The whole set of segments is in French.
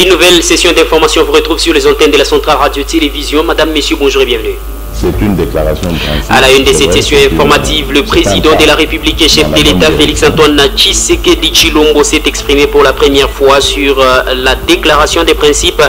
Une nouvelle session d'information vous retrouve sur les antennes de la Centrale Radio-Télévision. Madame, Messieurs, bonjour et bienvenue. C'est une déclaration de principe. À la une de cette session informative, le président de la République et chef de l'État, Félix-Antoine Tshisekedi Tshilombo, s'est exprimé pour la première fois sur la déclaration des principes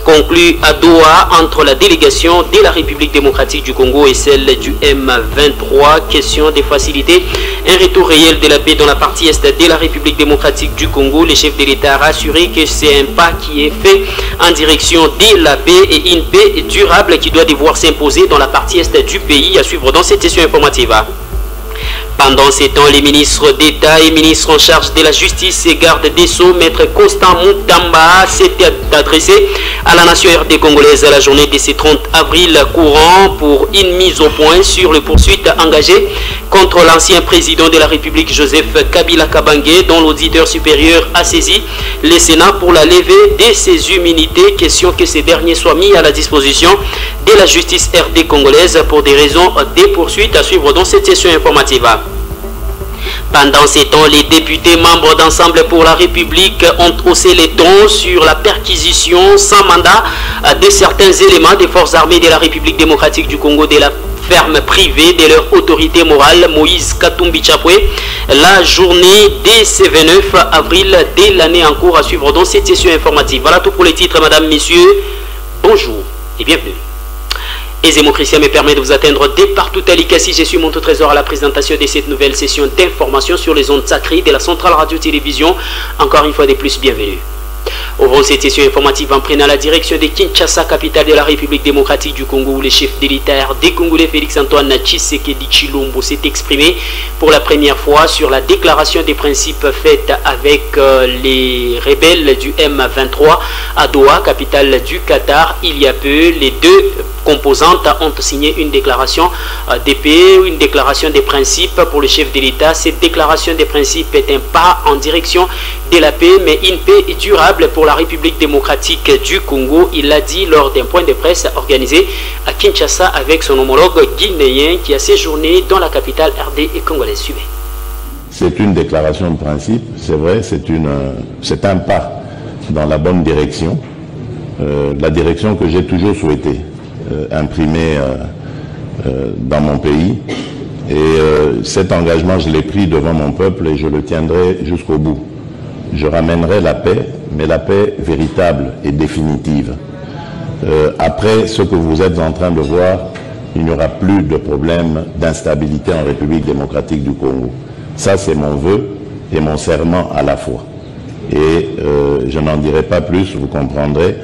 conclue à Doha entre la délégation de la République démocratique du Congo et celle du M23. Question de faciliter un retour réel de la paix dans la partie est de la République démocratique du Congo. Le chef de l'État a rassuré que c'est un pas qui est fait en direction de la paix et une paix durable qui doit devoir s'imposer dans la partie est du pays, à suivre dans cette session informative. Pendant ces temps, les ministres d'État et ministres en charge de la justice et garde des Sceaux, Maître Constant Moutamba, s'était adressé à la nation RD congolaise à la journée de ce 30 avril courant pour une mise au point sur les poursuites engagées contre l'ancien président de la République Joseph Kabila Kabange, dont l'auditeur supérieur a saisi le Sénat pour la levée de ses immunités. Question que ces derniers soient mis à la disposition de la justice RD congolaise pour des raisons de poursuites, à suivre dans cette session informative. Pendant ces temps, les députés membres d'Ensemble pour la République ont haussé les tons sur la perquisition sans mandat de certains éléments des forces armées de la République démocratique du Congo de la ferme privée de leur autorité morale Moïse Katumbi Chapwe, la journée des 29 avril de l'année en cours, à suivre dans cette session informative. Voilà tout pour les titres, mesdames, messieurs. Bonjour et bienvenue. Aisément Christian me permet de vous atteindre dès partout à l'Icassi. Je suis Monto Trésor à la présentation de cette nouvelle session d'information sur les ondes sacrées de la Centrale Radio-Télévision. Encore une fois de plus, bienvenue. Ouvrons cette session informative en prenant la direction de Kinshasa, capitale de la République démocratique du Congo, où le chef de l'État des Congolais Félix-Antoine Tshisekedi Tshilombo s'est exprimé pour la première fois sur la déclaration des principes faite avec les rebelles du M23 à Doha, capitale du Qatar. Il y a peu, les deux composantes ont signé une déclaration de paix, une déclaration des principes pour le chef de l'État. Cette déclaration des principes est un pas en direction de la paix, mais une paix durable pour la République démocratique du Congo. Il l'a dit lors d'un point de presse organisé à Kinshasa avec son homologue guinéen qui a séjourné dans la capitale RD et congolaise. Suivez. C'est une déclaration de principe, c'est vrai, c'est un pas dans la bonne direction, la direction que j'ai toujours souhaité imprimer dans mon pays. Et cet engagement, je l'ai pris devant mon peuple et je le tiendrai jusqu'au bout. Je ramènerai la paix, mais la paix véritable et définitive. Après ce que vous êtes en train de voir, il n'y aura plus de problème d'instabilité en République démocratique du Congo. Ça, c'est mon vœu et mon serment à la fois. Et je n'en dirai pas plus, vous comprendrez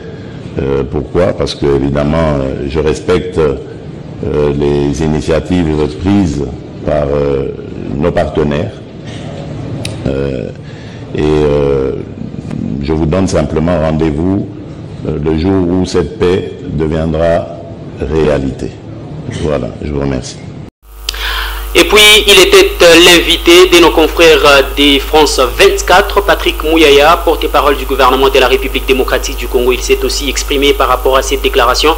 pourquoi, parce que évidemment, je respecte les initiatives prises par nos partenaires. Je vous donne simplement rendez-vous le jour où cette paix deviendra réalité. Voilà, je vous remercie. Et puis, il était l'invité de nos confrères de France 24, Patrick Mouyaya, porte-parole du gouvernement de la République démocratique du Congo. Il s'est aussi exprimé par rapport à cette déclaration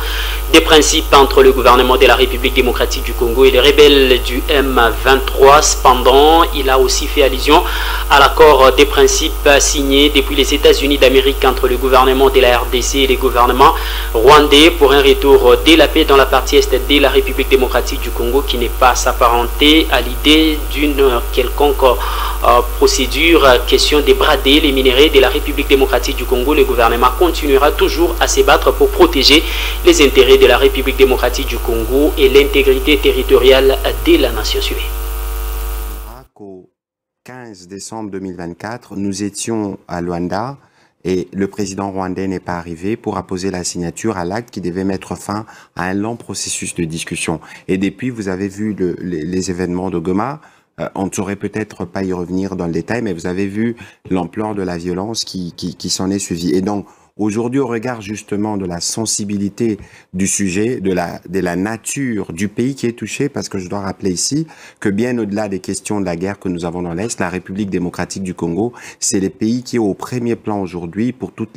des principes entre le gouvernement de la République démocratique du Congo et les rebelles du M23. Cependant, il a aussi fait allusion à l'accord des principes signé depuis les États-Unis d'Amérique entre le gouvernement de la RDC et le gouvernement rwandais pour un retour de la paix dans la partie est de la République démocratique du Congo, qui n'est pas s'apparenter à l'idée d'une quelconque procédure, question de brader les minéraux de la République démocratique du Congo. Le gouvernement continuera toujours à se battre pour protéger les intérêts de la République démocratique du Congo et l'intégrité territoriale de la nation. Suivie. Au 15 décembre 2024, nous étions à Luanda et le président rwandais n'est pas arrivé pour apposer la signature à l'acte qui devait mettre fin à un long processus de discussion. Et depuis, vous avez vu les événements de Goma. On ne saurait peut-être pas y revenir dans le détail, mais vous avez vu l'ampleur de la violence qui s'en est suivie. Et donc, aujourd'hui, au regard justement de la sensibilité du sujet, de la nature du pays qui est touché, parce que je dois rappeler ici que bien au-delà des questions de la guerre que nous avons dans l'Est, la République démocratique du Congo, c'est le pays qui est au premier plan aujourd'hui pour tous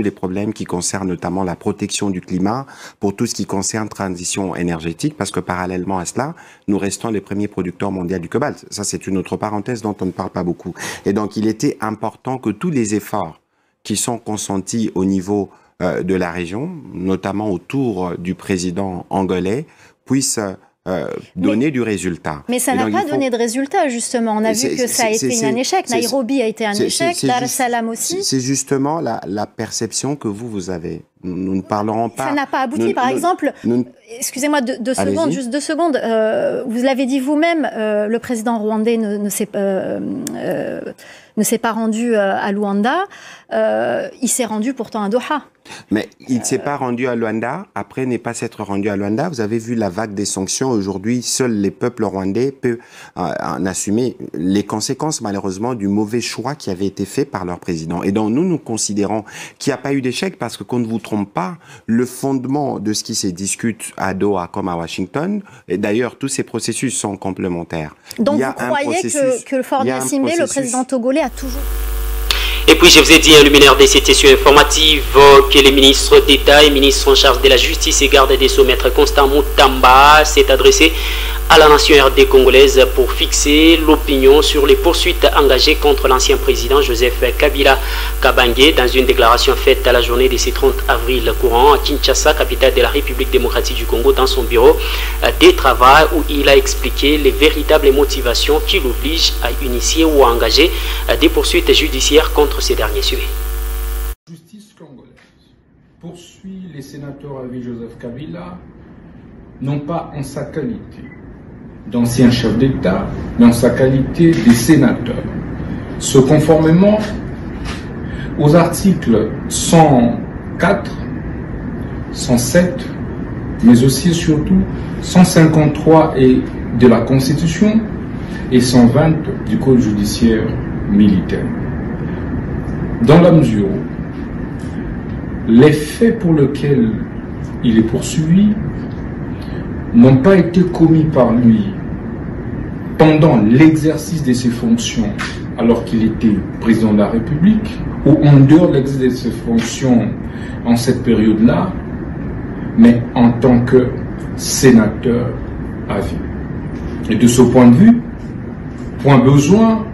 les problèmes qui concernent notamment la protection du climat, pour tout ce qui concerne transition énergétique, parce que parallèlement à cela, nous restons les premiers producteurs mondiaux du cobalt. Ça, c'est une autre parenthèse dont on ne parle pas beaucoup. Et donc, il était important que tous les efforts qui sont consentis au niveau de la région, notamment autour du président angolais, puissent donner du résultat. Mais ça n'a pas donné de résultat, justement. On a vu que ça a été un échec. Nairobi a été un échec, Dar es Salaam aussi. C'est justement la perception que vous avez. Nous ne parlerons pas... Ça n'a pas abouti. Par exemple, excusez-moi, deux secondes, juste 2 secondes. Vous l'avez dit vous-même, le président rwandais ne s'est pas rendu à Luanda. Il s'est rendu pourtant à Doha. Mais il ne s'est pas rendu à Luanda, après n'est pas s'être rendu à Luanda. Vous avez vu la vague des sanctions. Aujourd'hui, seuls les peuples rwandais peuvent en assumer les conséquences, malheureusement, du mauvais choix qui avait été fait par leur président. Et donc, nous considérons qu'il n'y a pas eu d'échec parce que, qu'on ne vous trompe pas, le fondement de ce qui se discute à Doha comme à Washington, et d'ailleurs, tous ces processus sont complémentaires. Donc, vous croyez que Faure Gnassingbé, le président togolais, a toujours... Et puis je vous ai dit, un luminaire de cette session informative, que les ministres d'État et ministres en charge de la justice et garde des Sceaux, Maître Constant Moutamba, s'est adressé à la nation RD congolaise pour fixer l'opinion sur les poursuites engagées contre l'ancien président Joseph Kabila Kabange dans une déclaration faite à la journée de ce 30 avril courant à Kinshasa, capitale de la République démocratique du Congo, dans son bureau de travail où il a expliqué les véritables motivations qui l'obligent à initier ou à engager des poursuites judiciaires contre ces derniers sujets. La justice congolaise poursuit les sénateurs à vie Joseph Kabila, non pas en sa qualité d'ancien chef d'État, mais en sa qualité de sénateur. Ce conformément aux articles 104, 107, mais aussi et surtout 153 de la Constitution et 120 du Code judiciaire militaire. Dans la mesure où les faits pour lesquels il est poursuivi n'ont pas été commis par lui pendant l'exercice de ses fonctions alors qu'il était président de la République ou en dehors de l'exercice de ses fonctions en cette période-là, mais en tant que sénateur à vie. Et de ce point de vue, point besoin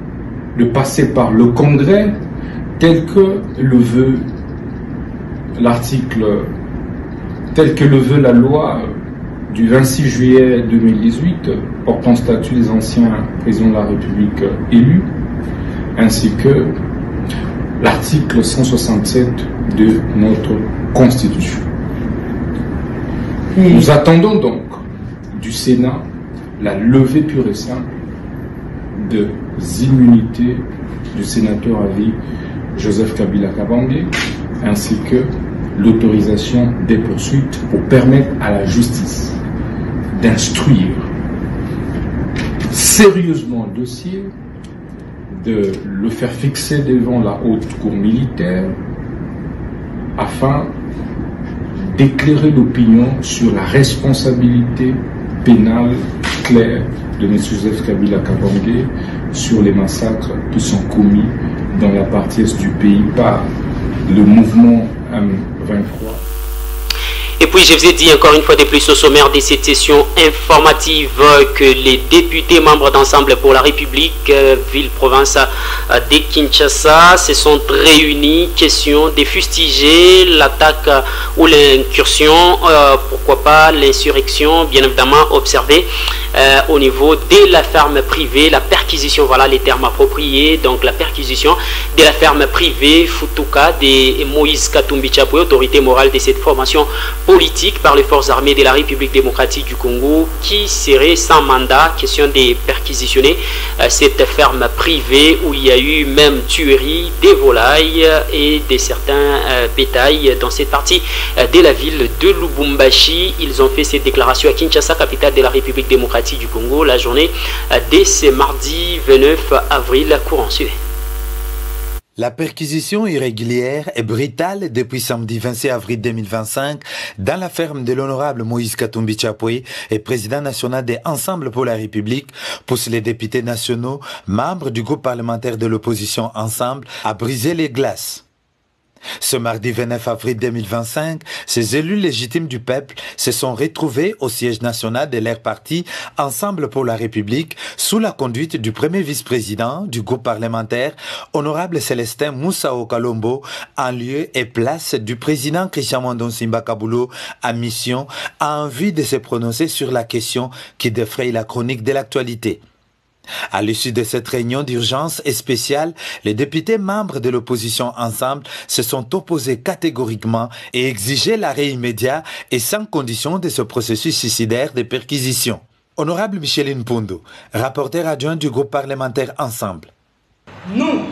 de passer par le Congrès tel que le veut l'article, tel que le veut la loi du 26 juillet 2018 portant statut des anciens présidents de la République élus, ainsi que l'article 167 de notre Constitution. Nous attendons donc du Sénat la levée pure et simple des immunités du sénateur à vie Joseph Kabila Kabange, ainsi que l'autorisation des poursuites pour permettre à la justice d'instruire sérieusement le dossier, de le faire fixer devant la haute cour militaire afin d'éclairer l'opinion sur la responsabilité pénale claire de M. Joseph Kabila Kabange sur les massacres qui sont commis dans la partie est du pays par le mouvement M23. Et puis je vous ai dit encore une fois de plus au sommaire de cette session informative que les députés membres d'Ensemble pour la République, ville-province de Kinshasa, se sont réunis, question de fustiger l'attaque ou l'incursion, pourquoi pas l'insurrection, bien évidemment observée au niveau de la ferme privée, la perquisition, voilà les termes appropriés, donc la perquisition de la ferme privée Futuka de Moïse Katumbi Chapwe, autorité morale de cette formation politique par les forces armées de la République démocratique du Congo, qui serait sans mandat, question de perquisitionner cette ferme privée où il y a eu même tuerie des volailles et de certains bétails dans cette partie de la ville de Lubumbashi. Ils ont fait cette déclaration à Kinshasa, capitale de la République démocratique du Congo, la journée dès ce mardi 29 avril courant suivant. La perquisition irrégulière et brutale depuis samedi 26 avril 2025 dans la ferme de l'honorable Moïse Katumbi Chapwe et président national des Ensemble pour la République pousse les députés nationaux, membres du groupe parlementaire de l'opposition Ensemble, à briser les glaces. Ce mardi 29 avril 2025, ces élus légitimes du peuple se sont retrouvés au siège national de leur parti Ensemble pour la République sous la conduite du premier vice-président du groupe parlementaire, honorable Célestin Moussao Kalombo, en lieu et place du président Christian Mwandon Simba Kaboulou à mission en vue de se prononcer sur la question qui défraye la chronique de l'actualité. À l'issue de cette réunion d'urgence et spéciale, les députés membres de l'opposition Ensemble se sont opposés catégoriquement et exigé l'arrêt immédiat et sans condition de ce processus suicidaire de perquisition. Honorable Micheline Pondo, rapporteur adjoint du groupe parlementaire Ensemble. Nous,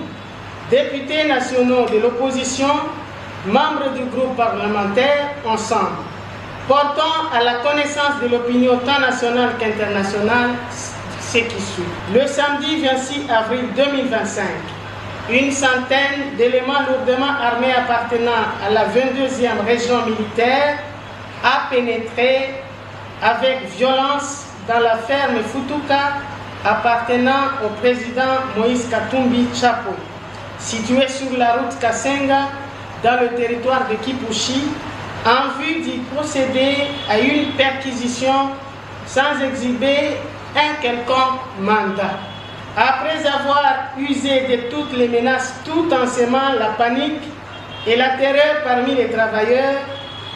députés nationaux de l'opposition, membres du groupe parlementaire Ensemble, portons à la connaissance de l'opinion tant nationale qu'internationale ce qui suit. Le samedi 26 avril 2025, une centaine d'éléments lourdement armés appartenant à la 22e région militaire a pénétré avec violence dans la ferme Futuka appartenant au président Moïse Katumbi Tchapo, située sur la route Kasenga dans le territoire de Kipushi, en vue d'y procéder à une perquisition sans exhiber un quelconque mandat. Après avoir usé de toutes les menaces tout en sémant la panique et la terreur parmi les travailleurs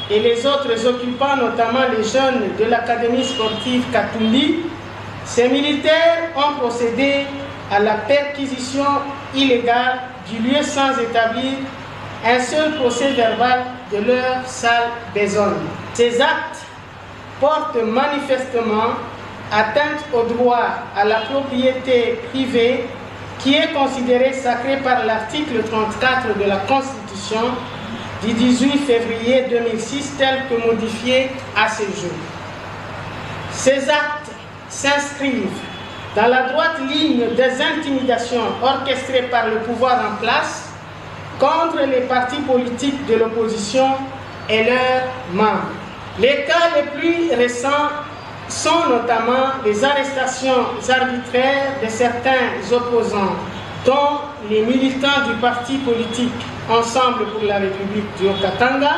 et les autres occupants, notamment les jeunes de l'académie sportive Katumbi, ces militaires ont procédé à la perquisition illégale du lieu sans établir un seul procès verbal de leur sale besogne. Ces actes portent manifestement atteinte au droit à la propriété privée qui est considéré sacré par l'article 34 de la Constitution du 18 février 2006 tel que modifié à ce jour. Ces actes s'inscrivent dans la droite ligne des intimidations orchestrées par le pouvoir en place contre les partis politiques de l'opposition et leurs membres. Les cas les plus récents sont notamment les arrestations arbitraires de certains opposants, dont les militants du parti politique Ensemble pour la République du Haut-Katanga,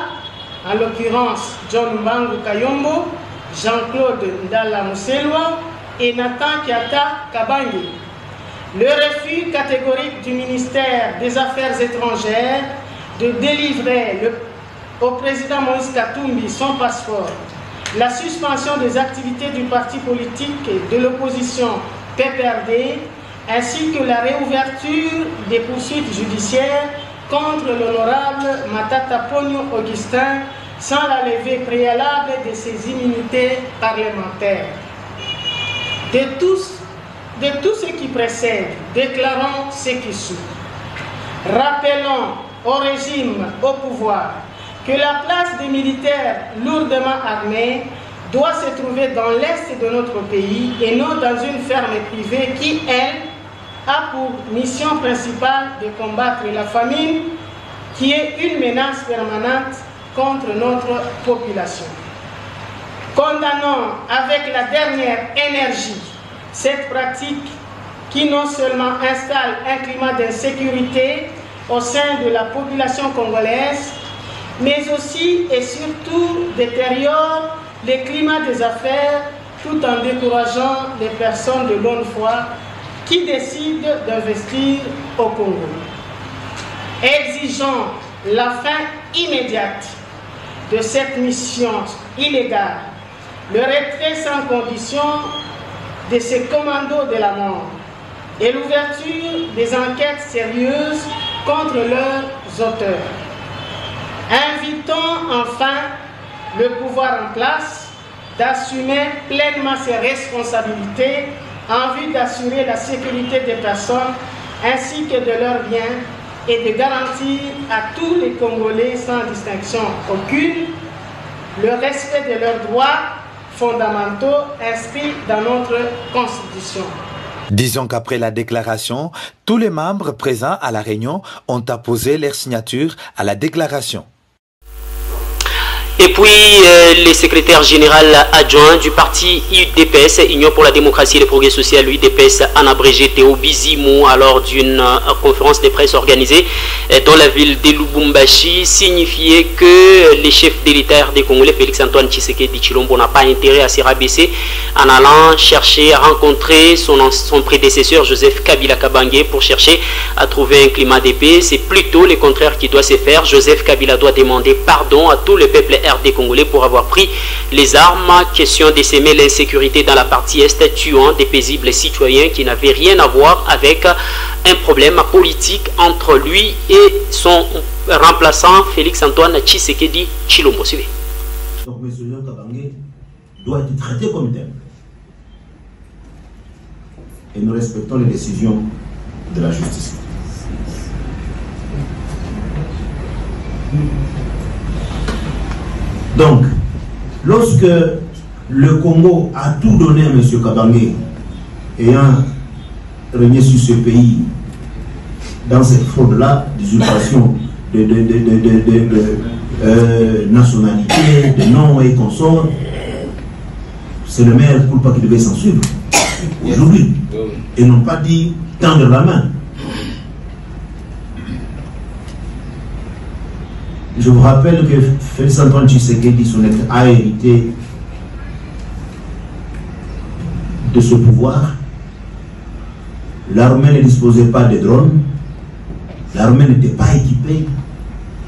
en l'occurrence John Mbangu Kayombo, Jean-Claude Ndala Mousselwa et Nathan Kiata Kabangi. Le refus catégorique du ministère des Affaires étrangères de délivrer au président Moïse Katumbi son passeport, la suspension des activités du parti politique et de l'opposition PPRD, ainsi que la réouverture des poursuites judiciaires contre l'honorable Matata Pogno Augustin sans la levée préalable de ses immunités parlementaires. De tout ce qui précède, déclarons ce qui suit. Rappelons au régime au pouvoir que la place des militaires lourdement armés doit se trouver dans l'est de notre pays et non dans une ferme privée qui, elle, a pour mission principale de combattre la famine, qui est une menace permanente contre notre population. Condamnons avec la dernière énergie cette pratique qui non seulement installe un climat d'insécurité au sein de la population congolaise, mais aussi et surtout détériore le climat des affaires tout en décourageant les personnes de bonne foi qui décident d'investir au Congo. Exigeons la fin immédiate de cette mission illégale, le retrait sans condition de ces commandos de la mort et l'ouverture des enquêtes sérieuses contre leurs auteurs. Invitons enfin le pouvoir en place d'assumer pleinement ses responsabilités en vue d'assurer la sécurité des personnes ainsi que de leurs biens et de garantir à tous les Congolais sans distinction aucune le respect de leurs droits fondamentaux inscrits dans notre Constitution. Disons qu'après la déclaration, tous les membres présents à la réunion ont apposé leur signature à la déclaration. Et puis, le secrétaire général adjoint du parti UDPS, Union pour la démocratie et le progrès social, UDPS, en abrégé Théo Bizimou, lors d'une conférence de presse organisée dans la ville de Lubumbashi, signifiait que le chef de l'État RD congolais, Félix-Antoine Tshisekedi Tshilombo, n'a pas intérêt à se rabaisser en allant chercher à rencontrer son prédécesseur, Joseph Kabila Kabange, pour chercher à trouver un climat de paix. C'est plutôt le contraire qui doit se faire. Joseph Kabila doit demander pardon à tout le peuple RD congolais pour avoir pris les armes. Question de s'aimer l'insécurité dans la partie est, tuant des paisibles citoyens qui n'avaient rien à voir avec un problème politique entre lui et son remplaçant Félix-Antoine Tshisekedi Tshilombo. Donc M. Joseph Kabange doit être traité comme tel. Et nous respectons les décisions de la justice. Donc, lorsque le Congo a tout donné à M. Kabange, ayant régné sur ce pays, dans cette fraude-là, d'usurpation de nationalité, de nom et consorts, c'est le maire culpa qui devait s'en suivre aujourd'hui, et non pas dit tendre la main. Je vous rappelle que Félix-Antoine Tshisekedi a hérité de ce pouvoir. L'armée ne disposait pas de drones, l'armée n'était pas équipée,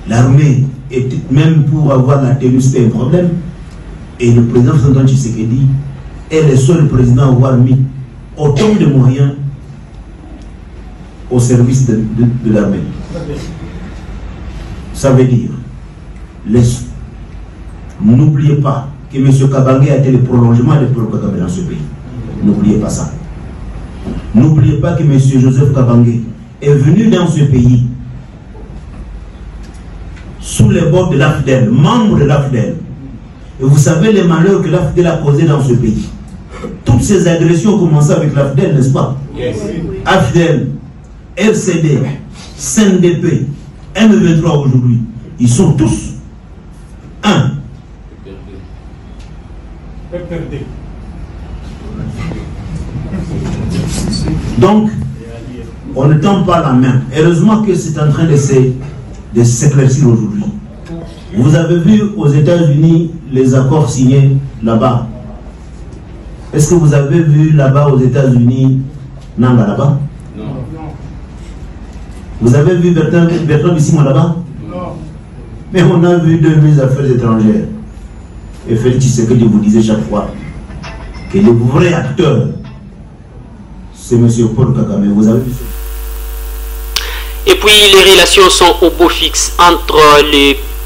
l'armée était, même pour avoir la tenue, c'était un problème. Et le président Félix-Antoine Tshisekedi est le seul président à avoir mis autant de moyens au service de l'armée. Ça veut dire, n'oubliez pas que M. Kabange a été le prolongement de Paul Kagame dans ce pays. N'oubliez pas ça. N'oubliez pas que M. Joseph Kabange est venu dans ce pays sous les bords de l'AFDEL, membre de l'AFDEL. Et vous savez les malheurs que l'AFDEL a causés dans ce pays. Toutes ces agressions ont commencé avec l'AFDEL, n'est-ce pas? AFDEL, RCD, CNDP, M23 aujourd'hui, ils sont tous un. Donc, on ne tend pas la main. Heureusement que c'est en train de s'éclaircir aujourd'hui. Vous avez vu aux États-Unis les accords signés là-bas. Est-ce que vous avez vu là-bas aux États-Unis Nanga là-bas? Non. Vous avez vu Bertrand Bisimwa là-bas? Non. Mais on a vu deux ministres des Affaires étrangères. Et Félix Tshisekedi vous disait chaque fois que le vrai acteur, c'est M. Paul Kagame. Vous avez vu ça? Et puis les relations sont au beau fixe entre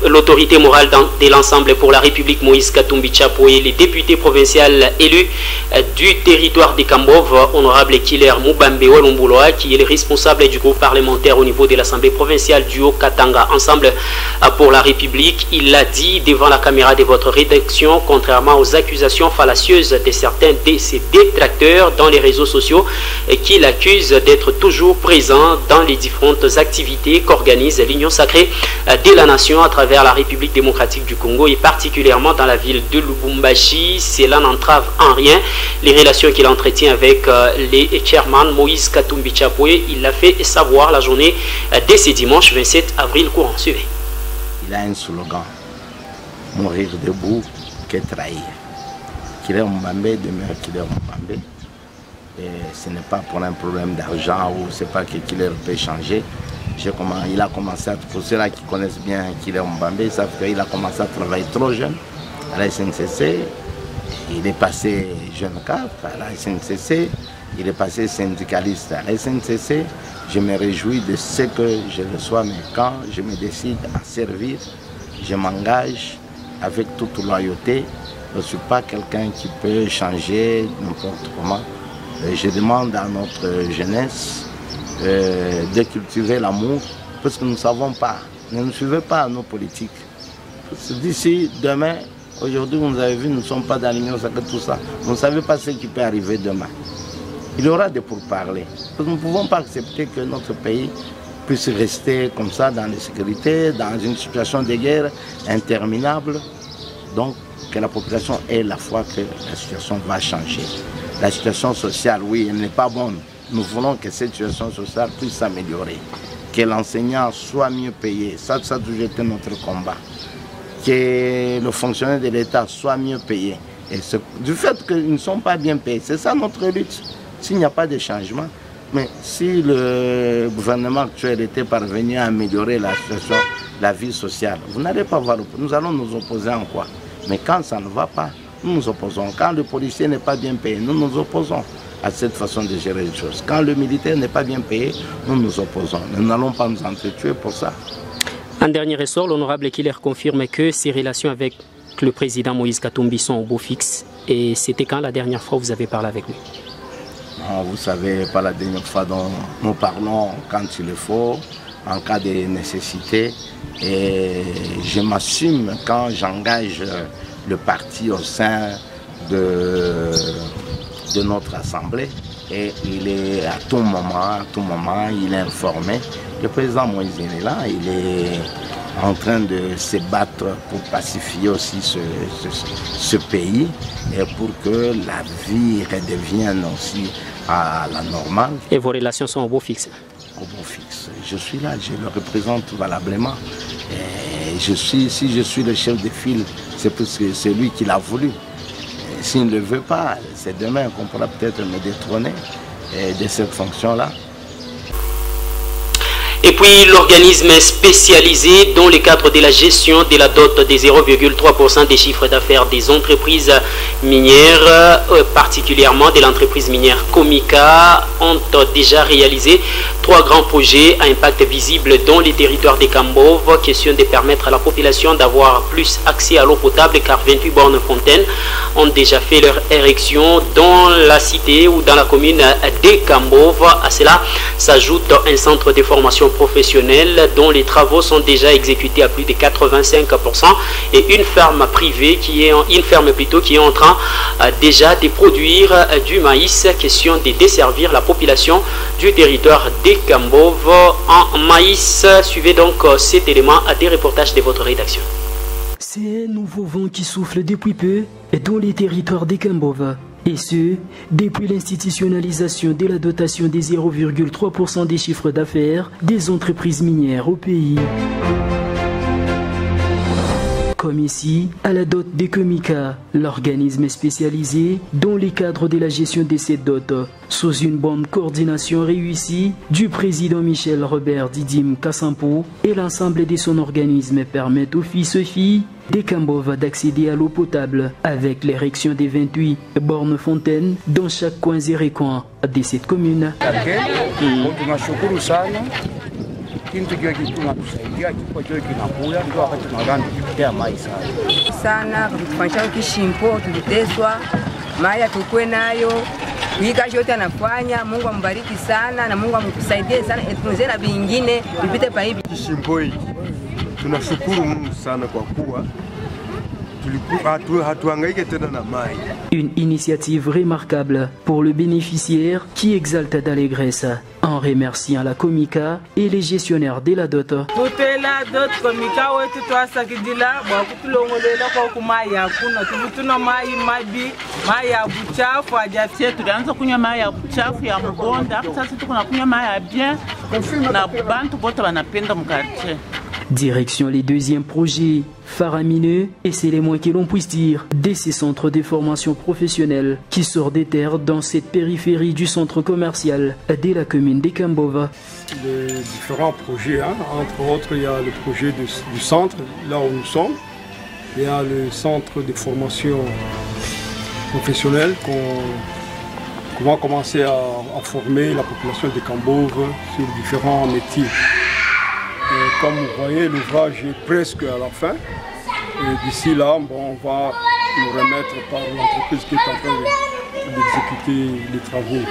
l'autorité morale de l'ensemble pour la République Moïse Katumbi Tshapou et les députés provinciaux élus du territoire de Kambov, honorable Killer Mubambe Walumbuloa, qui est le responsable du groupe parlementaire au niveau de l'Assemblée provinciale du Haut-Katanga, ensemble pour la République. Il l'a dit devant la caméra de votre rédaction, contrairement aux accusations fallacieuses de certains de ses détracteurs dans les réseaux sociaux qui l'accusent d'être toujours présent dans les différentes activités qu'organise l'Union sacrée de la nation à travers la République démocratique du Congo et particulièrement dans la ville de Lubumbashi. Cela n'entrave en rien les relations qu'il entretient avec les chairman Moïse Katumbi Tshapou. Il l'a fait savoir la journée dès ce dimanche 27 avril courant. Suivez. Il a un slogan: mourir debout que trahir. Killer Mubambe demeure Killer Mubambe. Et ce n'est pas pour un problème d'argent ou c'est pas que Killer peut changer. Il a commencé à, pour ceux-là qui connaissent bien Killer Mubambe, ils savent qu'il a commencé à travailler trop jeune à la SNCC. Il est passé jeune cadre à la SNCC, il est passé syndicaliste à la SNCC. Je me réjouis de ce que je reçois, mais quand je me décide à servir, je m'engage avec toute loyauté. Je ne suis pas quelqu'un qui peut changer n'importe comment. Je demande à notre jeunesse de cultiver l'amour, parce que nous ne savons pas, ne suivez pas nos politiques. D'ici demain, aujourd'hui vous avez vu, nous ne sommes pas dans l'Union sacrée, tout ça. Vous ne savez pas ce qui peut arriver demain. Il y aura des pourparlers. Nous ne pouvons pas accepter que notre pays puisse rester comme ça dans l'insécurité, dans une situation de guerre interminable. Donc, que la population ait la foi que la situation va changer. La situation sociale, oui, elle n'est pas bonne. Nous voulons que cette situation sociale puisse s'améliorer. Que l'enseignant soit mieux payé. Ça a toujours été notre combat. Que le fonctionnaire de l'État soit mieux payé. Et du fait qu'ils ne sont pas bien payés, c'est ça notre lutte. S'il n'y a pas de changement, mais si le gouvernement actuel était parvenu à améliorer la situation, la vie sociale, vous n'allez pas voir, nous allons nous opposer en quoi? Mais quand ça ne va pas, nous nous opposons. Quand le policier n'est pas bien payé, nous nous opposons à cette façon de gérer les choses. Quand le militaire n'est pas bien payé, nous nous opposons. Nous n'allons pas nous entretuer pour ça. En dernier ressort, l'honorable Ekiller confirme que ses relations avec le président Moïse Katumbi sont au beau fixe. Et c'était quand la dernière fois que vous avez parlé avec lui? Non, vous savez, pas la dernière fois dont nous parlons quand il le faut, en cas de nécessité. Et je m'assume quand j'engage le parti au sein de notre assemblée. Et il est à tout moment, il est informé. Le président Moïse est là, il est en train de se battre pour pacifier aussi ce pays et pour que la vie redevienne aussi à la normale. Et vos relations sont au beau fixe? Au beau fixe. Je suis là, je le représente valablement. Et si je suis le chef de file, c'est parce que c'est lui qui l'a voulu. S'il ne le veut pas, c'est demain qu'on pourra peut-être me détrôner de cette fonction-là. Et puis l'organisme spécialisé dans le cadre de la gestion de la dot des 0,3% des chiffres d'affaires des entreprises minières, particulièrement de l'entreprise minière Comica, ont déjà réalisé 3 grands projets à impact visible dans les territoires des Kambove. Question de permettre à la population d'avoir plus accès à l'eau potable car 28 bornes fontaines ont déjà fait leur érection dans la cité ou dans la commune des Kambove. À cela s'ajoute un centre de formation professionnelle dont les travaux sont déjà exécutés à plus de 85% et une ferme privée qui est en train déjà de produire du maïs. Question de desservir la population du territoire des Kambove en maïs. Suivez donc cet élément à des reportages de votre rédaction. C'est un nouveau vent qui souffle depuis peu dans les territoires des Kambove. Et ce, depuis l'institutionnalisation de la dotation des 0,3% des chiffres d'affaires des entreprises minières au pays. Comme ici, à la dot de Comica, l'organisme spécialisé dans les cadres de la gestion de cette dot, sous une bonne coordination réussie du président Michel Robert Didim Kassampo et l'ensemble de son organisme permettent aux fils et filles des Kambove d'accéder à l'eau potable avec l'érection des 28 bornes fontaines dans chaque coin et recoin de cette commune. Sana kufanya kishimpo tuliteswa maya tukwe nayo hii yote anafanya. Mungu ambariki sana na Mungu amkusaidie sana, etuze na vingine vipite pa hivi kishimpo hiki. Tunashukuru Mungu sana kwa kuwa une initiative remarquable pour le bénéficiaire qui exalte d'allégresse en remerciant la Comica et les gestionnaires de la dot. Direction les deuxièmes projets faramineux, et c'est les moins que l'on puisse dire, de ces centres de formation professionnelle qui sortent des terres dans cette périphérie du centre commercial de la commune des Kambove. Les différents projets, entre autres, il y a le projet du centre, là où nous sommes. Il y a le centre de formation professionnelle qu'on va commencer à former la population de Kambove sur différents métiers. Et comme vous voyez, l'ouvrage est presque à la fin. Et d'ici là, on va nous remettre par l'entreprise qui est en train d'exécuter les travaux.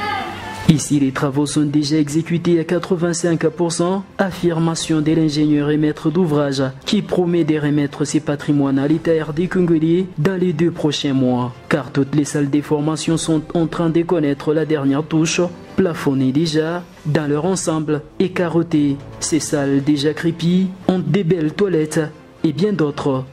Ici, les travaux sont déjà exécutés à 85%, affirmation de l'ingénieur et maître d'ouvrage qui promet de remettre ses patrimoines à l'État RD congolais dans les 2 prochains mois. Car toutes les salles de formation sont en train de connaître la dernière touche, plafonnées déjà dans leur ensemble et carottées. Ces salles déjà crépies ont des belles toilettes et bien d'autres.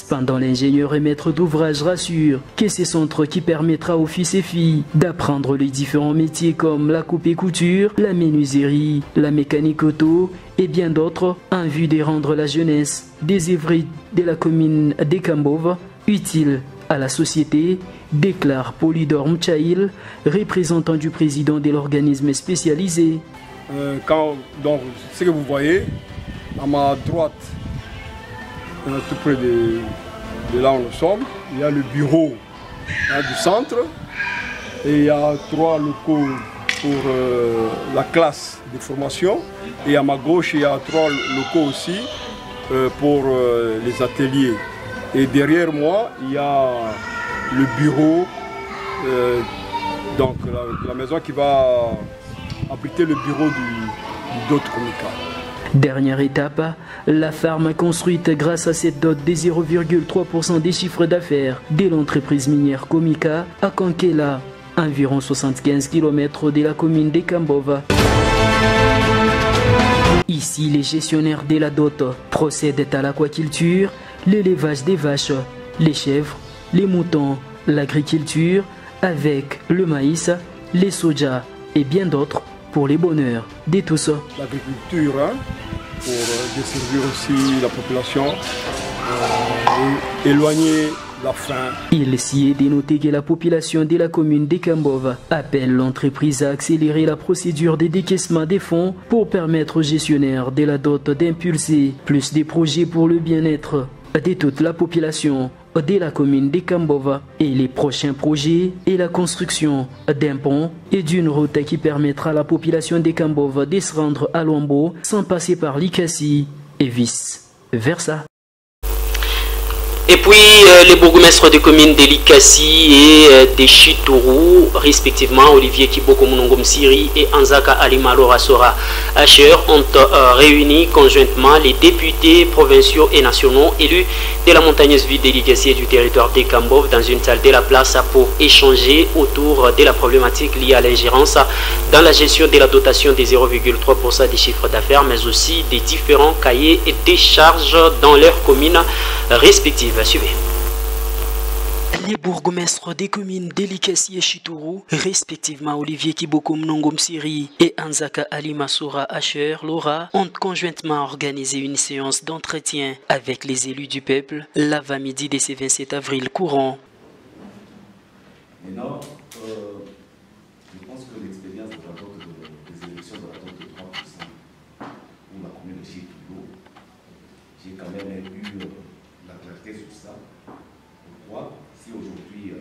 Cependant, l'ingénieur et maître d'ouvrage rassure que ce centre qui permettra aux fils et filles d'apprendre les différents métiers comme la coupe et couture, la menuiserie, la mécanique auto et bien d'autres en vue de rendre la jeunesse des Évrides de la commune de Kambove utile à la société, déclare Polydor Mchaïl, représentant du président de l'organisme spécialisé. Donc, ce que vous voyez, à ma droite, tout près de là où nous sommes, il y a le bureau du centre et il y a 3 locaux pour la classe de formation et à ma gauche il y a 3 locaux aussi pour les ateliers. Et derrière moi il y a le bureau, donc la maison qui va abriter le bureau du DOT Comika. Dernière étape, la ferme construite grâce à cette dot de 0,3% des chiffres d'affaires de l'entreprise minière Comika à Kankela, environ 75 km de la commune de Kambove. Ici, les gestionnaires de la dot procèdent à l'aquaculture, l'élevage des vaches, les chèvres, les moutons, l'agriculture avec le maïs, les soja et bien d'autres pour les bonheurs de tous. L'agriculture, pour desservir aussi la population et éloigner la faim. Il s'y est dénoté que la population de la commune de Kambove appelle l'entreprise à accélérer la procédure de décaissement des fonds pour permettre aux gestionnaires de la dot d'impulser plus de projets pour le bien-être de toute la population de la commune de Kambove. Et les prochains projets est la construction d'un pont et d'une route qui permettra à la population de Kambove de se rendre à Luambo sans passer par Likasi et vice-versa. Et puis les bourgmestres des communes de Likasi et de Chitourou, respectivement Olivier Kiboko Mounongom Siri et Anzaka Alima Lora Sora Asher, ont réuni conjointement les députés provinciaux et nationaux élus de la montagneuse ville de Likasi et du territoire de Kambove dans une salle de la place pour échanger autour de la problématique liée à l'ingérence dans la gestion de la dotation des 0,3% des chiffres d'affaires, mais aussi des différents cahiers et des charges dans leurs communes respectives. Suivez. Les bourgmestres des communes de Likasi et Chitourou, respectivement Olivier Kiboko Mnongom Siri et Anzaka Alima Sora Asher Lora, ont conjointement organisé une séance d'entretien avec les élus du peuple l'avant-midi de ce 27 avril courant. Maintenant, je pense que l'expérience de la vote des élections de la vote de 3% pour la commune de Chitourou, j'ai quand même eu la clarté sur ça. Pourquoi, si aujourd'hui,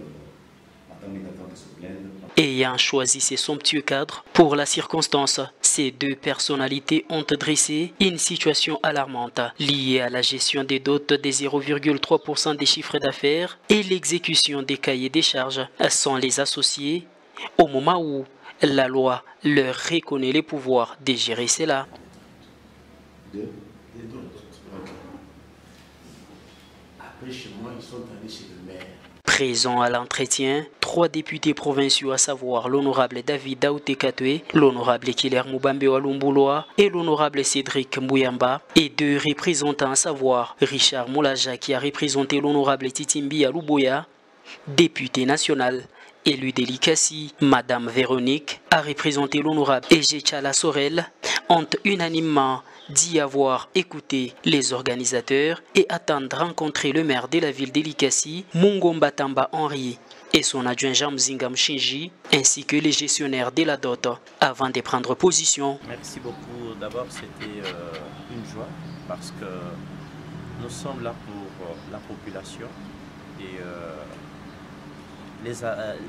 Madame est en train de se plaindre. Ayant choisi ces somptueux cadres pour la circonstance, ces deux personnalités ont dressé une situation alarmante liée à la gestion des dots des 0,3% des chiffres d'affaires et l'exécution des cahiers des charges sans les associer au moment où la loi leur reconnaît les pouvoirs de gérer cela. Après, chez moi, ils sont allés chez le maire. Présents à l'entretien, 3 députés provinciaux, à savoir l'honorable David Daouté Katwe, l'honorable Kiler Moubambe Walumbuloa et l'honorable Cédric Mbouyamba, et 2 représentants, à savoir Richard Moulaja qui a représenté l'honorable Titimbi Alouboya, député national. Élu de Likasi, Madame Véronique a représenté l'honorable Ejechala Sorel, ont unanimement dit avoir écouté les organisateurs et attendre rencontrer le maire de la ville de Likasi, Mungomba Tamba Henri, et son adjoint Jean Mzinga Mshinji, ainsi que les gestionnaires de la dot, avant de prendre position. Merci beaucoup. D'abord, c'était une joie parce que nous sommes là pour la population et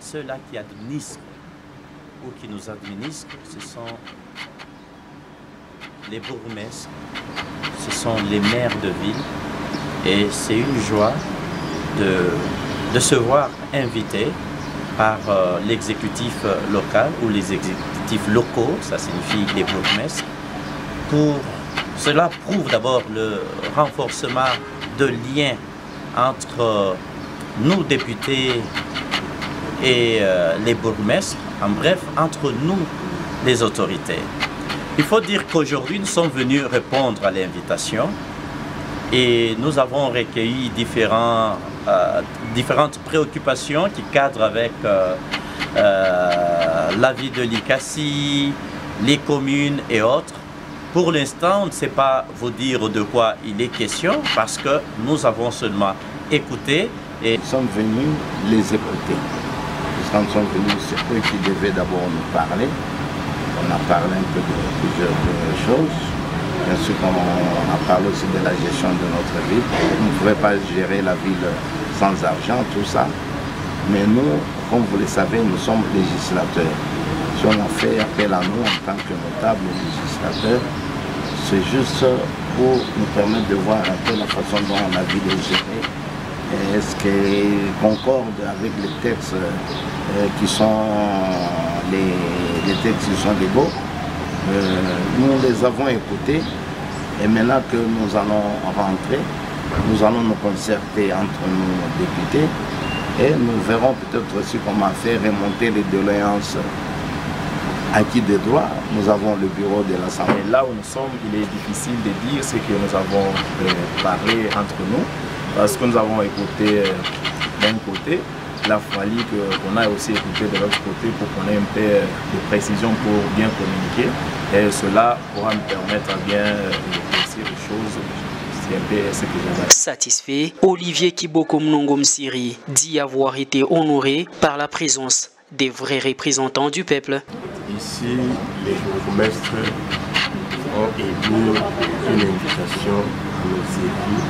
ceux-là qui administrent ou qui nous administrent, ce sont les bourgmestres, ce sont les maires de ville et c'est une joie de se voir invité par l'exécutif local ou les exécutifs locaux, ça signifie les bourgmestres. Cela prouve d'abord le renforcement de liens entre nous députés et les bourgmestres, en bref, entre nous, les autorités. Il faut dire qu'aujourd'hui, nous sommes venus répondre à l'invitation et nous avons recueilli différentes préoccupations qui cadrent avec la vie de l'ICASI, les communes et autres. Pour l'instant, on ne sait pas vous dire de quoi il est question parce que nous avons seulement écouté. Et nous sommes venus les écouter. Quand nous sommes venus, c'est eux qui devaient d'abord nous parler. On a parlé un peu de plusieurs choses. Bien sûr, comme on a parlé aussi de la gestion de notre ville. On ne pouvait pas gérer la ville sans argent, tout ça. Mais nous, comme vous le savez, nous sommes législateurs. Si on a fait appel à nous en tant que notables législateurs, c'est juste pour nous permettre de voir un peu la façon dont la ville est gérée. Est-ce qu'elle concorde avec les textes qui sont les textes qui sont légaux? Nous les avons écoutés et maintenant que nous allons rentrer, nous allons nous concerter entre nous députés et nous verrons peut-être aussi comment faire remonter les doléances acquis des droits. Nous avons le bureau de l'Assemblée. Là où nous sommes, il est difficile de dire ce que nous avons parlé entre nous. Parce que nous avons écouté d'un côté, il a fallu qu'on ait aussi écouté de l'autre côté pour qu'on ait un peu de précision pour bien communiquer. Et cela pourra nous permettre à bien réussir les choses. C'est un peu ce que j'aimerais. Satisfait, Olivier Kiboko Mnongom Siri dit avoir été honoré par la présence des vrais représentants du peuple. Ici, les bourgmestres ont émis une invitation à nos élus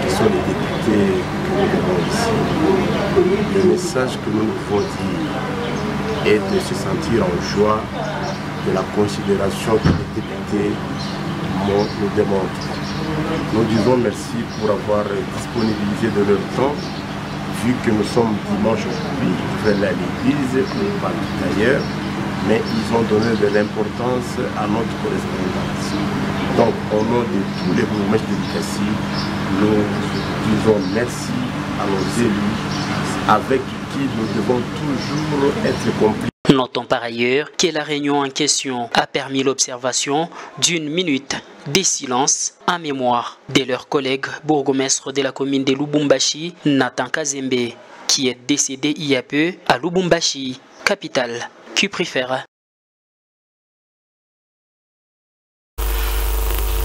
qui sont les députés que nous avons ici. Le message que nous devons dire est de se sentir en joie de la considération que les députés nous démontrent. Nous disons merci pour avoir disponibilisé de leur temps, vu que nous sommes dimanche aujourd'hui, ils veulent aller à l'église ou partout ailleurs, mais ils ont donné de l'importance à notre correspondance. Donc, au nom de tous les bourgmestres de l'ICASI, nous disons merci à nos élus avec qui nous devons toujours être complices. Notons par ailleurs que la réunion en question a permis l'observation d'une minute de silence en mémoire de leur collègue bourgmestre de la commune de Lubumbashi, Nathan Kazembe, qui est décédé il y a peu à Lubumbashi, capitale qui préfère.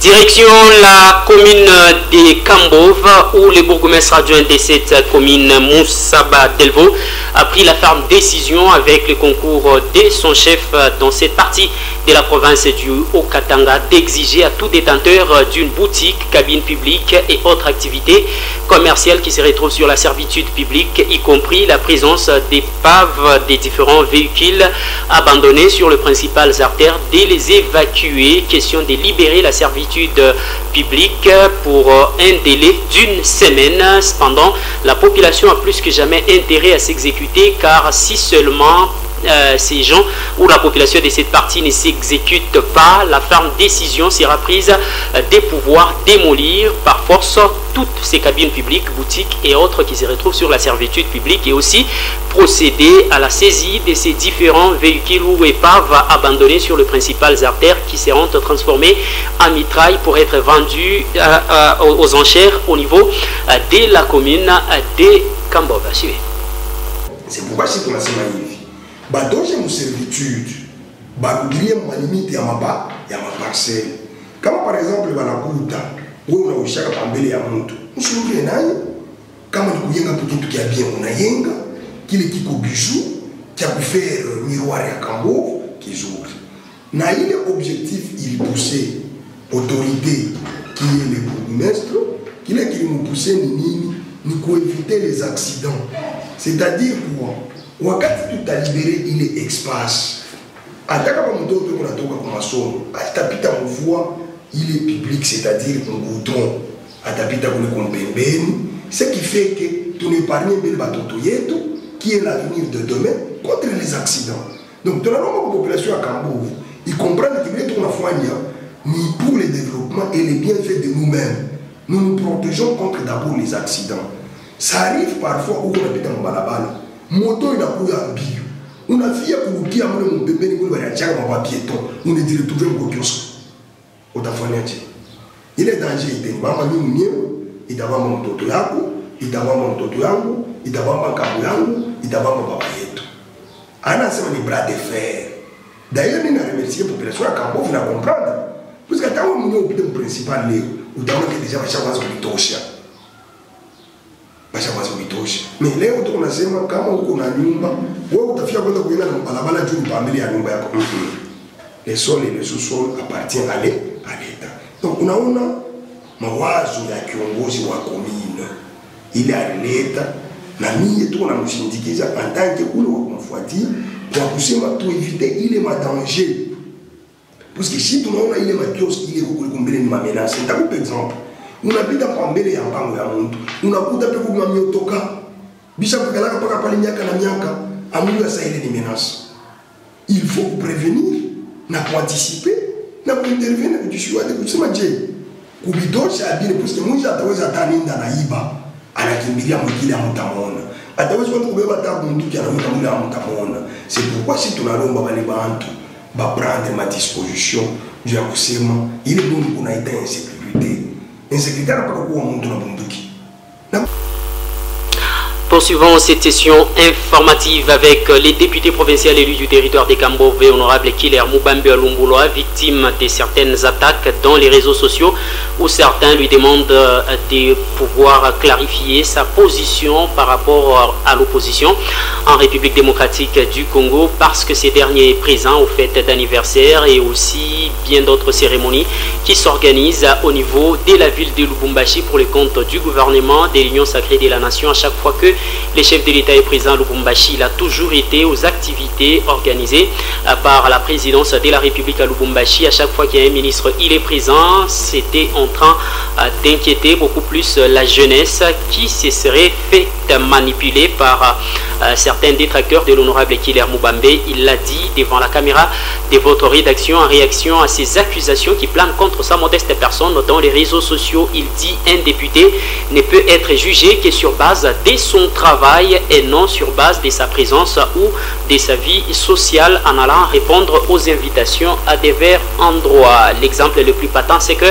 Direction la commune de Kambov, où le bourgmestre adjoint de cette commune, Moussaba Delvo, a pris la ferme décision avec le concours de son chef dans cette partie de la province du Haut-Katanga d'exiger à tout détenteur d'une boutique, cabine publique et autres activités commerciales qui se retrouvent sur la servitude publique, y compris la présence d'épaves des différents véhicules abandonnés sur les principales artères, de les évacuer. Question de libérer la servitude publique pour un délai d'une semaine. Cependant, la population a plus que jamais intérêt à s'exécuter, car si seulement ces gens ou la population de cette partie ne s'exécute pas, la ferme décision sera prise de pouvoir démolir par force toutes ces cabines publiques, boutiques et autres qui se retrouvent sur la servitude publique, et aussi procéder à la saisie de ces différents véhicules ou épaves abandonnés sur les principales artères qui seront transformés en mitraille pour être vendus aux enchères au niveau de la commune de Kambova. C'est pourquoi c'est qu'on a ces magnifiques. Badonge mon servitude, bagulier ma limite ya maba ya ma parcelle. Comme par exemple banakuta, où on a ushaka pambele ya mtu. Mshukuru nani? Kama ni kuyenga kitu kia bien unayenga, kile kiko bijou, kia kufaire miroir ya Kambo kizuri. Na ile objectif il poussait autorité qui est le bourgmestre, qui est qui nous poussait ni pour éviter les accidents. C'est-à-dire quoi? Wakati tutalibere ile espace ataka pa mtoto kunatoka kwa masomo atapita mvua ile public, c'est-à-dire ngoudron atapita kule kompembeni, ce qui fait que tu n'épargnes mbele batoto yetu qui est l'avenir de demain contre les accidents. Donc tunalomba kwa population ya Kambovu ils comprennent que vile tunafanya ni pour le développement et le bienfait de nous-mêmes. Nous nous protégeons contre d'abord les accidents. Ça arrive parfois où on habite en balabala moto inakuya mbio unafia kurukia mule mbembeni kule wanachaka mwa piéton, on est retrouvé au kiosk. Utafanyaje? ile danger itembamba mimi mwenyewe, itabamba mtoto yako, itabamba mtoto yangu, itabamba kabu yangu, itabamba baba yetu. Anasema ni bras de fer. D'ailleurs, nous remercions la population à Cambo, vous la comprendre. Parce que quand on est au principal, vous avez déjà la chance de toucher. Mais là, on a dit que quand on a une nyumba, on a fait un peu de les sols et les sous-sols appartiennent à l'État. Donc, on a mawazo ya kiongozi wa commune. Il est à l'État. Na mie tu na mshindikiza en tant que ule wa kumfuatia kwa kusema tu éviter ile danger. Parce que si tunaona ile kioski ile kukumbele ni menace. Nitakupa exemple. Unapita kwa mbele ya mpango ya mtu. Unakuta pe kwa miotoka. Bisha kukalaka paka pale miaka na miaka. Amulu ça ile ni menace. Il faut prévenir, na anticiper, na intervenir kwa jishua de kusema je. Kubidosha abile parce que mmoja ataweza ataninda na iba. Anakimbilia mwingine amutamona. Ataweza kwenda kubeba tabu mtu anamuta mwingine amutamona. C'est pourquoi si tunalomba wale bantu ba prendre ma disposition juu ya kusema ile mungu kunaita insécurité. Insécurité hapana kuwa mtu na bunduki. Poursuivons cette session informative avec les députés provinciaux élus du territoire des Cambove, honorable Killer Mubambe Lumbuloa, victime de certaines attaques dans les réseaux sociaux où certains lui demandent de pouvoir clarifier sa position par rapport à l'opposition en République démocratique du Congo parce que ces derniers est présent aux fêtes d'anniversaire et aussi bien d'autres cérémonies qui s'organisent au niveau de la ville de Lubumbashi pour le compte du gouvernement de l'Union sacrée de la nation à chaque fois que les chefs de l'État est présent à Lubumbashi. Il a toujours été aux activités organisées par la présidence de la République à Lubumbashi. À chaque fois qu'il y a un ministre, il est présent. C'était en train d'inquiéter beaucoup plus la jeunesse qui se serait fait manipuler par certains détracteurs de l'honorable Killer Mubambe. Il l'a dit devant la caméra de votre rédaction en réaction à ces accusations qui planent contre sa modeste personne dans les réseaux sociaux. Il dit un député ne peut être jugé que sur base de son travail et non sur base de sa présence ou de sa vie sociale en allant répondre aux invitations à divers endroits. L'exemple le plus patent, c'est que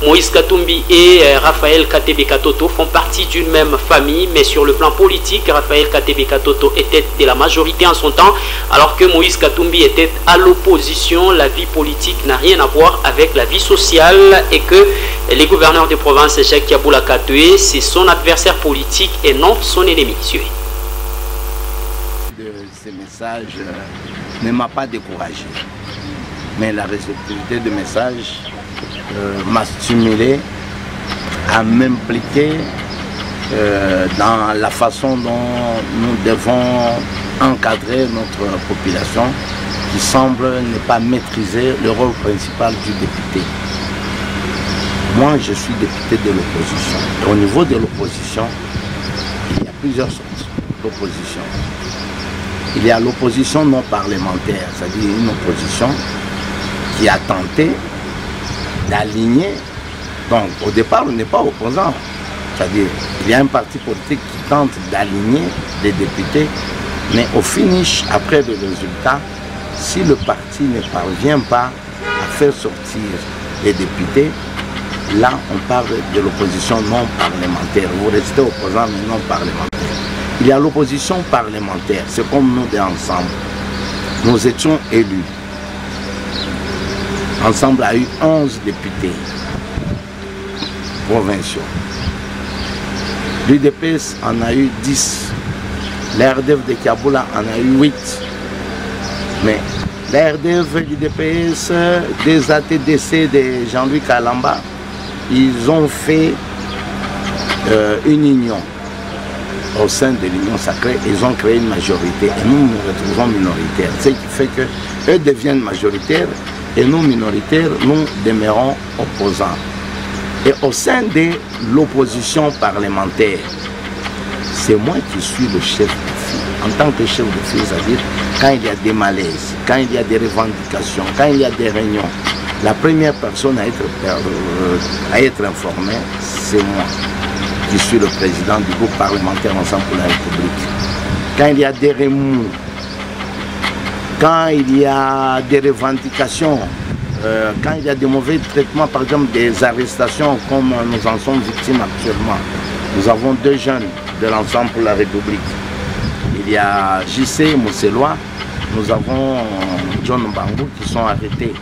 Moïse Katumbi et Raphaël Katebe Katoto font partie d'une même famille, mais sur le plan politique, Raphaël Katebe Katoto était de la majorité en son temps, alors que Moïse Katumbi était à l'opposition. La vie politique n'a rien à voir avec la vie sociale et que les gouverneurs de province, Jacques Yaboula Katoué, c'est son adversaire politique et non son ennemi. Ces messages ne m'a pas découragé, mais la réceptivité de messages m'a stimulé à m'impliquer dans la façon dont nous devons encadrer notre population qui semble ne pas maîtriser le rôle principal du député. Moi, je suis député de l'opposition. Au niveau de l'opposition, il y a plusieurs sortes d'opposition. Il y a l'opposition non parlementaire, c'est-à-dire une opposition qui a tenté d'aligner. Donc, au départ, on n'est pas opposant. C'est-à-dire, il y a un parti politique qui tente d'aligner les députés, mais au finish, après le résultat, si le parti ne parvient pas à faire sortir les députés, là, on parle de l'opposition non parlementaire. Vous restez opposant, mais non parlementaire. Il y a l'opposition parlementaire, c'est comme nous deux ensemble. Nous étions élus. Ensemble, il y a eu 11 députés provinciaux. L'UDPS en a eu 10. L'RDF de Kaboula en a eu 8. Mais l'RDF, l'UDPS, des ATDC de Jean-Louis Kalamba, ils ont fait une union au sein de l'Union sacrée. Ils ont créé une majorité et nous nous retrouvons minoritaires. Ce qui fait qu'eux deviennent majoritaires et nous minoritaires, nous demeurons opposants. Et au sein de l'opposition parlementaire, c'est moi qui suis le chef de file. En tant que chef de file, c'est-à-dire quand il y a des malaises, quand il y a des revendications, quand il y a des réunions, la première personne à être informée, c'est moi, qui suis le président du groupe parlementaire Ensemble pour la République. Quand il y a des remous, quand il y a des revendications quand il y a des mauvais traitements, par exemple des arrestations comme nous en sommes victimes actuellement, nous avons 2 jeunes de l'ensemble pour la République. Il y a JC Mousselois, nous avons John Mbangou qui sont arrêtés.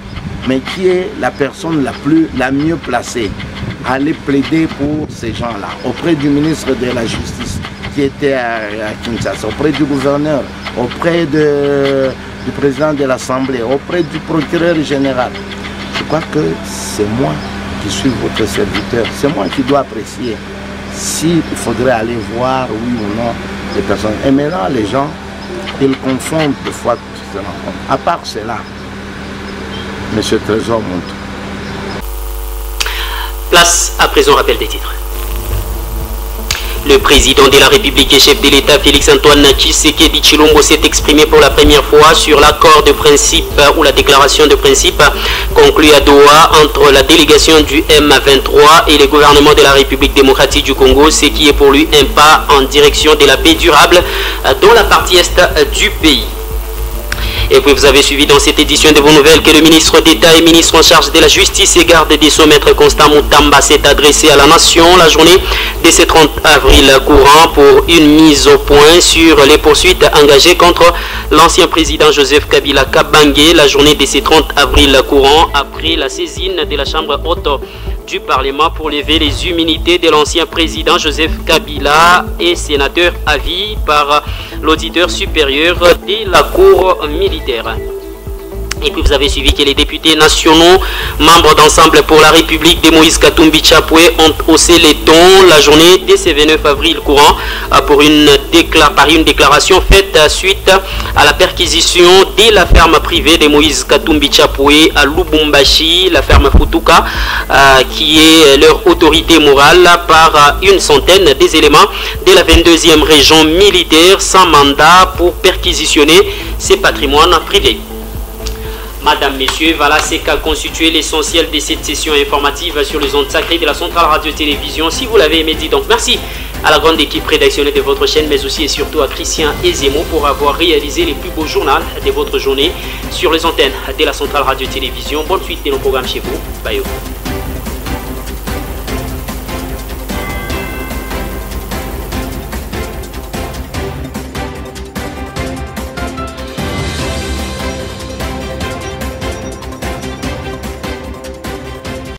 Mais qui est la personne la mieux placée à aller plaider pour ces gens-là, auprès du ministre de la Justice qui était à Kinshasa, auprès du gouverneur, auprès du président de l'Assemblée, auprès du procureur général. Je crois que c'est moi qui suis votre serviteur, c'est moi qui dois apprécier s'il faudrait aller voir, oui ou non, les personnes. Et maintenant, les gens, ils confondent des fois toutes ces rencontres. À part cela, Monsieur Trésor monte. Place à présent, rappel des titres. Le président de la République et chef de l'État, Félix-Antoine Tshisekedi Tshilombo, s'est exprimé pour la première fois sur l'accord de principe ou la déclaration de principe conclue à Doha entre la délégation du M23 et le gouvernement de la République démocratique du Congo, ce qui est pour lui un pas en direction de la paix durable dans la partie est du pays. Et puis vous avez suivi dans cette édition de vos nouvelles que le ministre d'État et ministre en charge de la Justice et garde des Sceaux, Maître Constant Moutamba, s'est adressé à la nation la journée de ce 30 avril courant pour une mise au point sur les poursuites engagées contre l'ancien président Joseph Kabila Kabange. La journée de ce 30 avril courant après la saisine de la Chambre haute du Parlement pour lever les immunités de l'ancien président Joseph Kabila et sénateur à vie par l'auditeur supérieur de la Cour militaire. Et puis vous avez suivi que les députés nationaux, membres d'Ensemble pour la République de Moïse Katumbi Chapwe, ont haussé les tons la journée de ce 29 avril courant par une déclaration faite suite à la perquisition de la ferme privée de Moïse Katumbi Chapwe à Lubumbashi, la ferme Futuka, qui est leur autorité morale, par une centaine des éléments de la 22e région militaire sans mandat pour perquisitionner ces patrimoines privés. Madame, Messieurs, voilà ce qu'a constitué l'essentiel de cette session informative sur les ondes sacrées de la Centrale Radio-Télévision. Si vous l'avez aimé, dites donc merci à la grande équipe rédactionnelle de votre chaîne, mais aussi et surtout à Christian Ezemo pour avoir réalisé les plus beaux journaux de votre journée sur les antennes de la Centrale Radio-Télévision. Bonne suite de nos programmes chez vous. Bye.